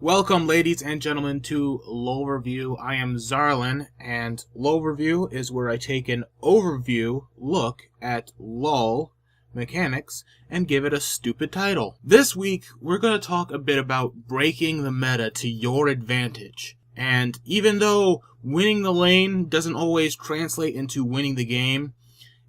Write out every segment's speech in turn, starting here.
Welcome, ladies and gentlemen, to LoLverview. I am Zarlin, and LoLverview is where I take an overview look at LoL mechanics and give it a stupid title. This week, we're going to talk a bit about breaking the meta to your advantage. And even though winning the lane doesn't always translate into winning the game,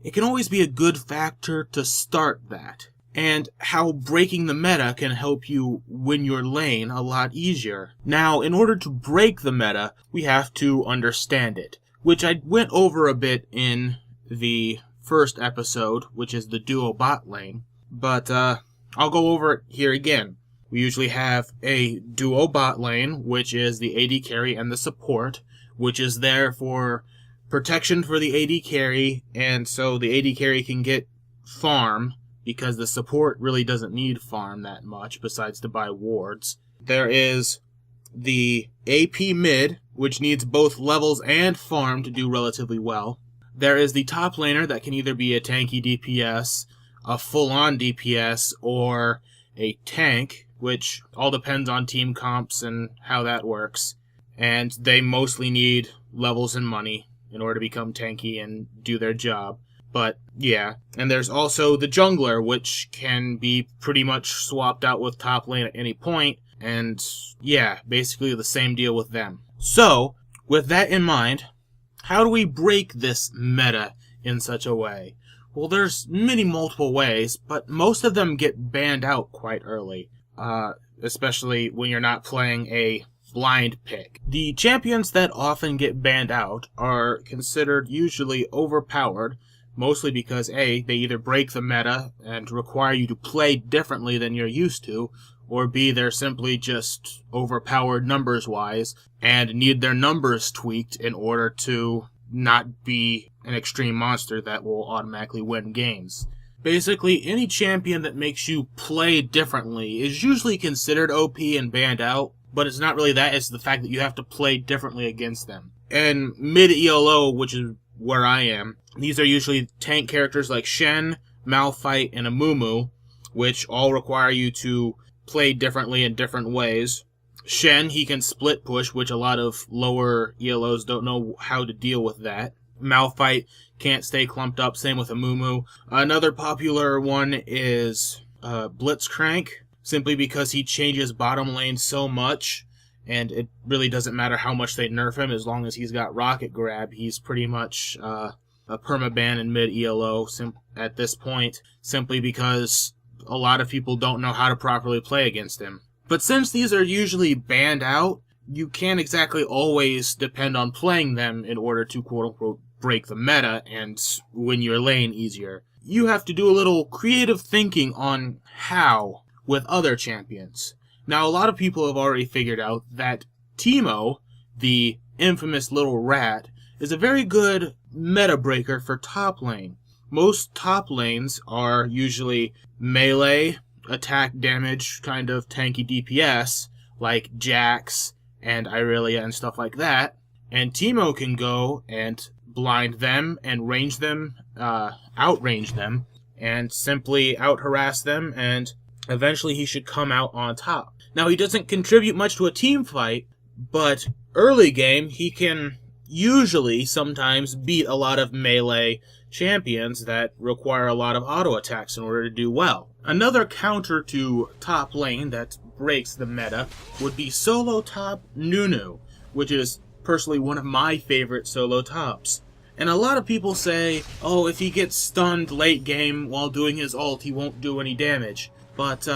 it can always be a good factor to start that. And how breaking the meta can help you win your lane a lot easier. Now, in order to break the meta, we have to understand it, which I went over a bit in the first episode, which is the duo bot lane, but I'll go over it here again. We usually have a duo bot lane, which is the AD carry and the support, which is there for protection for the AD carry, and so the AD carry can get farm, because the support really doesn't need farm that much, besides to buy wards. There is the AP mid, which needs both levels and farm to do relatively well. There is the top laner that can either be a tanky DPS, a full-on DPS, or a tank, which all depends on team comps and how that works. And they mostly need levels and money in order to become tanky and do their job. But, yeah. And there's also the jungler, which can be pretty much swapped out with top lane at any point. And, yeah, basically the same deal with them. So, with that in mind, how do we break this meta in such a way? Well, there's multiple ways, but most of them get banned out quite early. Especially when you're not playing a blind pick. The champions that often get banned out are considered usually overpowered, mostly because A, they either break the meta and require you to play differently than you're used to, or B, they're simply just overpowered numbers-wise and need their numbers tweaked in order to not be an extreme monster that will automatically win games. Basically, any champion that makes you play differently is usually considered OP and banned out, but it's not really that, it's the fact that you have to play differently against them. And mid-ELO, which is where I am, these are usually tank characters like Shen, Malphite, and Amumu, which all require you to play differently in different ways. Shen, he can split push, which a lot of lower ELOs don't know how to deal with that. Malphite can't stay clumped up, same with Amumu. Another popular one is Blitzcrank, simply because he changes bottom lane so much, and it really doesn't matter how much they nerf him, as long as he's got Rocket Grab, he's pretty much a permaban in mid-ELO at this point, simply because a lot of people don't know how to properly play against him. But since these are usually banned out, you can't exactly always depend on playing them in order to quote-unquote break the meta and win your lane easier. You have to do a little creative thinking on how with other champions. Now, a lot of people have already figured out that Teemo, the infamous little rat, is a very good meta breaker for top lane. Most top lanes are usually melee, attack damage, kind of tanky DPS, like Jax and Irelia and stuff like that. And Teemo can go and blind them and range them, outrange them, and simply out-harass them, and eventually he should come out on top. Now, he doesn't contribute much to a team fight, but early game, he can usually sometimes beat a lot of melee champions that require a lot of auto attacks in order to do well. Another counter to top lane that breaks the meta would be solo top Nunu, which is personally one of my favorite solo tops. And a lot of people say, oh, if he gets stunned late game while doing his ult, he won't do any damage. But,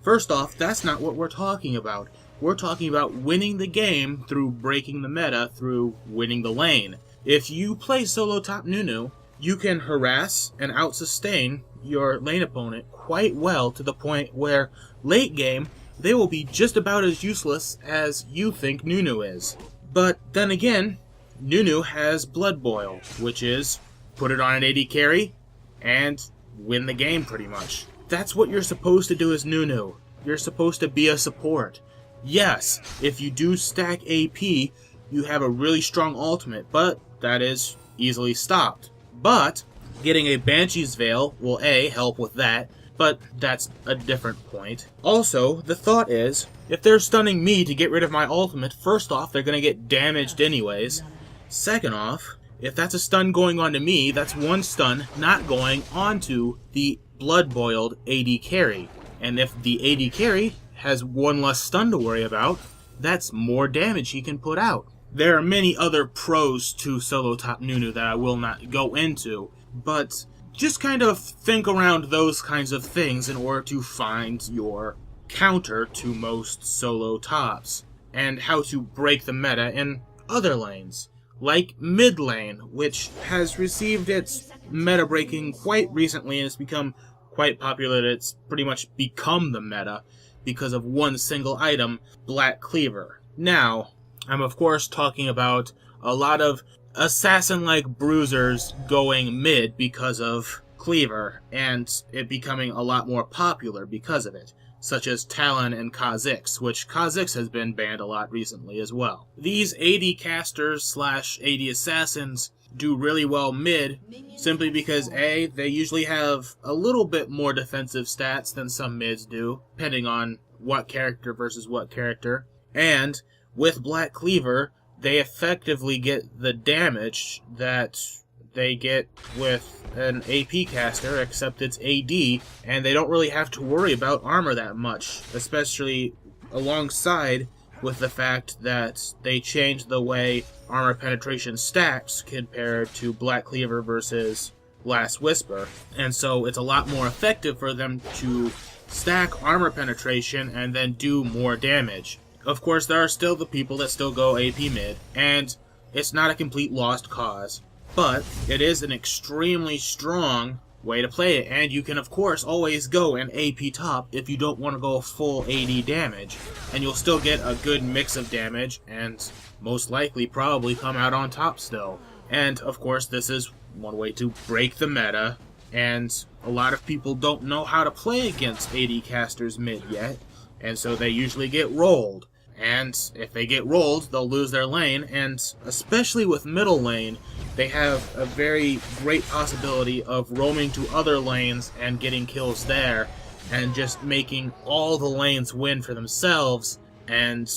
first off, that's not what we're talking about. We're talking about winning the game through breaking the meta through winning the lane. If you play solo top Nunu, you can harass and out-sustain your lane opponent quite well, to the point where late game, they will be just about as useless as you think Nunu is. But then again, Nunu has Blood Boil, which is put it on an AD carry and win the game pretty much. That's what you're supposed to do as Nunu. You're supposed to be a support. Yes, if you do stack AP, you have a really strong ultimate, but that is easily stopped. But getting a Banshee's Veil will A, help with that, but that's a different point. Also, the thought is, if they're stunning me to get rid of my ultimate, first off, they're going to get damaged anyways. Second off, if that's a stun going on to me, that's one stun not going onto the blood-boiled AD carry. And if the AD carry has one less stun to worry about, that's more damage he can put out. There are many other pros to solo top Nunu that I will not go into, but just kind of think around those kinds of things in order to find your counter to most solo tops, and how to break the meta in other lanes, like mid lane, which has received its meta breaking quite recently and has become quite popular. It's pretty much become the meta because of one single item, Black Cleaver. Now, I'm of course talking about a lot of assassin-like bruisers going mid because of Cleaver, and it becoming a lot more popular because of it, such as Talon and Kha'Zix, which Kha'Zix has been banned a lot recently as well. These AD casters slash AD assassins do really well mid, simply because A, they usually have a little bit more defensive stats than some mids do, depending on what character versus what character, and with Black Cleaver, they effectively get the damage that they get with an AP caster, except it's AD, and they don't really have to worry about armor that much, especially alongside with the fact that they changed the way armor penetration stacks compared to Black Cleaver versus Last Whisper, and so it's a lot more effective for them to stack armor penetration and then do more damage. Of course, there are still the people that still go AP mid, and it's not a complete lost cause, but it is an extremely strong way to play it, and you can of course always go an AP top if you don't want to go full AD damage, and you'll still get a good mix of damage, and most likely probably come out on top still. And of course, this is one way to break the meta, and a lot of people don't know how to play against AD casters mid yet, and so they usually get rolled. And if they get rolled, they'll lose their lane, and especially with middle lane, they have a very great possibility of roaming to other lanes and getting kills there, and just making all the lanes win for themselves, and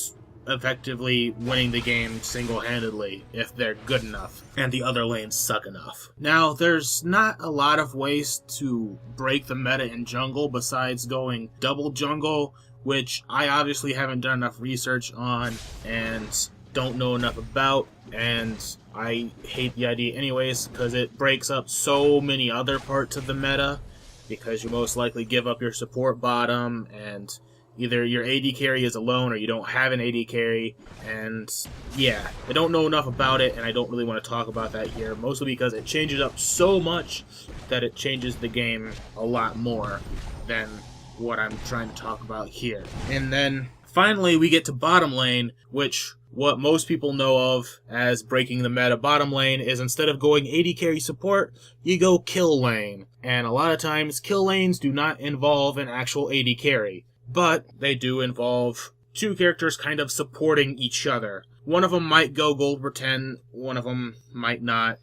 effectively winning the game single-handedly if they're good enough, and the other lanes suck enough. Now, there's not a lot of ways to break the meta in jungle besides going double jungle, which I obviously haven't done enough research on and don't know enough about, and I hate the idea anyways because it breaks up so many other parts of the meta, because you most likely give up your support bottom, and either your AD carry is alone or you don't have an AD carry, and yeah, I don't know enough about it and I don't really want to talk about that here, mostly because it changes up so much that it changes the game a lot more than what I'm trying to talk about here. And then finally we get to bottom lane, which what most people know of as breaking the meta. Bottom lane is, instead of going AD carry support, you go kill lane. And a lot of times kill lanes do not involve an actual AD carry, but they do involve two characters kind of supporting each other. One of them might go gold per 10, one of them might not.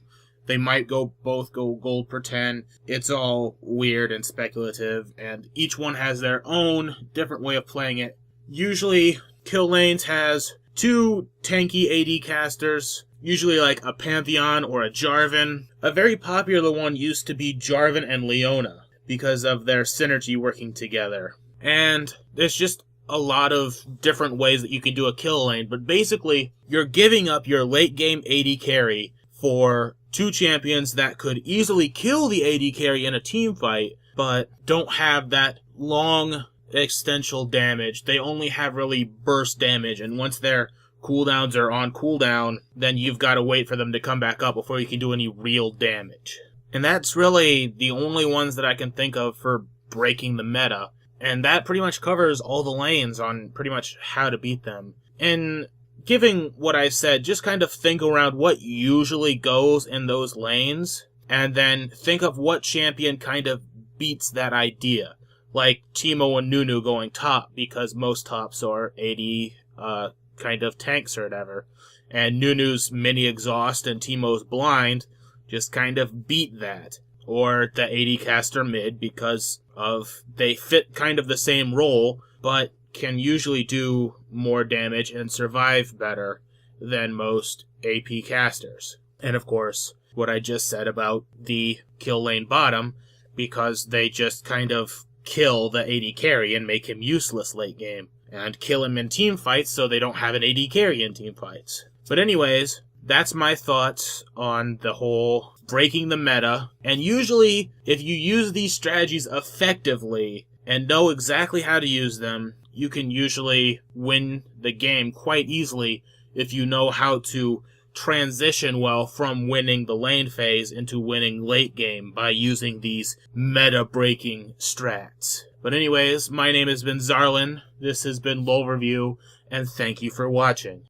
They might both go gold per 10. It's all weird and speculative, and each one has their own different way of playing it. Usually, kill lanes has two tanky AD casters, usually like a Pantheon or a Jarvan. A very popular one used to be Jarvan and Leona, because of their synergy working together. And there's just a lot of different ways that you can do a kill lane, but basically, you're giving up your late game AD carry for two champions that could easily kill the AD carry in a team fight, but don't have that long extensional damage. They only have really burst damage, and once their cooldowns are on cooldown, then you've got to wait for them to come back up before you can do any real damage. And that's really the only ones that I can think of for breaking the meta, and that pretty much covers all the lanes on pretty much how to beat them. And given what I said, just kind of think around what usually goes in those lanes, and then think of what champion kind of beats that idea. Like Teemo and Nunu going top, because most tops are AD kind of tanks or whatever. And Nunu's mini exhaust and Teemo's blind just kind of beat that. or the AD caster mid because of they fit kind of the same role, but can usually do more damage and survive better than most AP casters. And of course, what I just said about the kill lane bottom, because they just kind of kill the AD carry and make him useless late game, and kill him in team fights so they don't have an AD carry in team fights. But anyways, that's my thoughts on the whole breaking the meta. And usually, if you use these strategies effectively and know exactly how to use them, you can usually win the game quite easily if you know how to transition well from winning the lane phase into winning late game by using these meta-breaking strats. But anyways, my name has been Zarlin, this has been LoLverview, and thank you for watching.